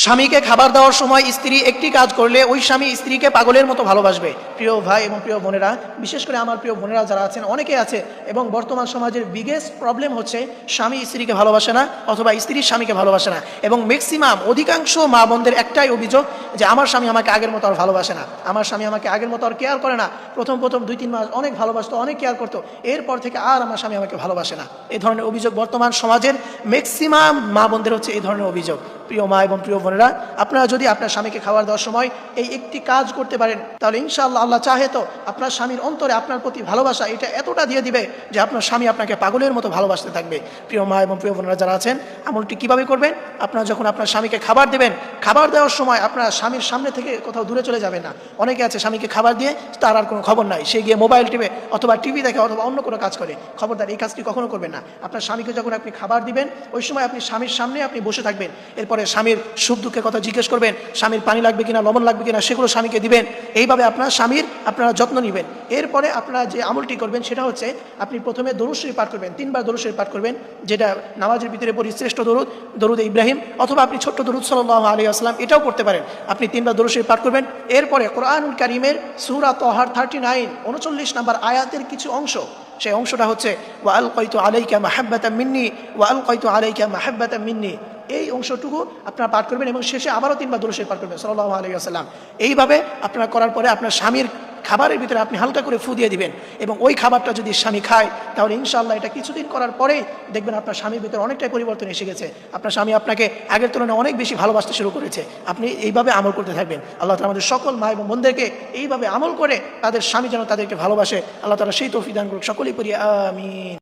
স্বামীকে খাবার দেওয়ার সময় স্ত্রী একটি কাজ করলে ওই স্বামী স্ত্রীকে পাগলের মতো ভালোবাসবে। প্রিয় ভাই এবং প্রিয় বোনেরা, বিশেষ করে আমার প্রিয় বোনেরা যারা আছেন, অনেকে আছে এবং বর্তমান সমাজের বিগেস্ট প্রবলেম হচ্ছে স্বামী স্ত্রীকে ভালোবাসে না অথবা স্ত্রী স্বামীকে ভালোবাসে না। এবং ম্যাক্সিমাম অধিকাংশ মা বোনদের একটাই অভিযোগ যে আমার স্বামী আমাকে আগের মতো আর ভালোবাসে না, আমার স্বামী আমাকে আগের মতো আর কেয়ার করে না। প্রথম 2-3 মাস অনেক ভালোবাসতো, অনেক কেয়ার করতো, এরপর থেকে আর আমার স্বামী আমাকে ভালোবাসে না। এই ধরনের অভিযোগ বর্তমান সমাজের ম্যাক্সিমাম মা বোনদের হচ্ছে এই ধরনের অভিযোগ। প্রিয় মা এবং প্রিয় বোনেরা, আপনারা যদি আপনার স্বামীকে খাবার দেওয়ার সময় এই একটি কাজ করতে পারেন, তাহলে ইনশাআল্লাহ আল্লাহ চাহে তো আপনার স্বামীর অন্তরে আপনার প্রতি ভালোবাসা এটা এতটা দিয়ে দিবে যে আপনার স্বামী আপনাকে পাগলের মতো ভালোবাসতে থাকবে। প্রিয় মা এবং প্রিয় বোনেরা যারা আছেন, আমলটি কীভাবে করবেন? আপনারা যখন আপনার স্বামীকে খাবার দেবেন, খাবার দেওয়ার সময় আপনার স্বামীর সামনে থেকে কোথাও দূরে চলে যাবে না। অনেকে আছে স্বামীকে খাবার দিয়ে তার আর কোনো খবর নাই, সে গিয়ে মোবাইল টিপে অথবা টিভি দেখে অথবা অন্য কোনো কাজ করে। খবরদার, এই কাজটি কখনো করবেন না। আপনার স্বামীকে যখন আপনি খাবার দিবেন, ওই সময় আপনি স্বামীর সামনে আপনি বসে থাকবেন। এরপরে স্বামীর সুখ দুঃখের কথা জিজ্ঞেস করবেন, স্বামীর পানি লাগবে কিনা, লবণ লাগবে কিনা, সেগুলো স্বামীকে দিবেন। এইভাবে আপনার স্বামীর আপনারা যত্ন নেবেন। এরপরে আপনারা যে আমলটি করবেন সেটা হচ্ছে, আপনি প্রথমে দরুদ শরীফ পাঠ করবেন, 3 বার দরুদ শরীফ পাঠ করবেন, যেটা নামাজের ভিতরে পড়ি শ্রেষ্ঠ দরুদ, দরুদ ইব্রাহিম, অথবা আপনি ছোট্ট দরুদ সাল্লাল্লাহু আলাইহি ওয়াসাল্লাম এটাও পড়তে পারেন। আপনি 3 বার দরুদ শরীফ পাঠ করবেন। এরপরে কোরআনুল কারীমের সূরা তাহার 39 নম্বর আয়াতের কিছু অংশ, সেই অংশটা হচ্ছে ওয়া আলকাইতু আলাইকা মাহাব্বাতাম মিন্নি ওয়া আলকাইতু আলাইকা মাহাব্বাতাম মিন্নি। এই অংশটুকু আপনারা পাঠ করবেন এবং শেষে আবারও 3 বার দরুদ শরীফ পাঠ করবেন সাল্লাল্লাহু আলাইহি ওয়াসাল্লাম। এইভাবে আপনারা করার পরে আপনার স্বামীর খাবারের ভিতরে আপনি হালকা করে ফু দিয়ে দিবেন এবং ওই খাবারটা যদি স্বামী খায়, তাহলে ইনশাআল্লাহ এটা কিছুদিন করার পরেই দেখবেন আপনার স্বামীর ভিতরে অনেকটাই পরিবর্তন এসে গেছে। আপনার স্বামী আপনাকে আগের তুলনায় অনেক বেশি ভালোবাসতে শুরু করেছে। আপনি এইভাবে আমল করতে থাকবেন। আল্লাহ তাআলা আমাদের সকল মা এবং বোনদেরকে এইভাবে আমল করে তাদের স্বামী যেন তাদেরকে ভালোবাসে, আল্লাহ তাআলা সেই তৌফিক দান করুক। সকলেই পড়ি আমিন।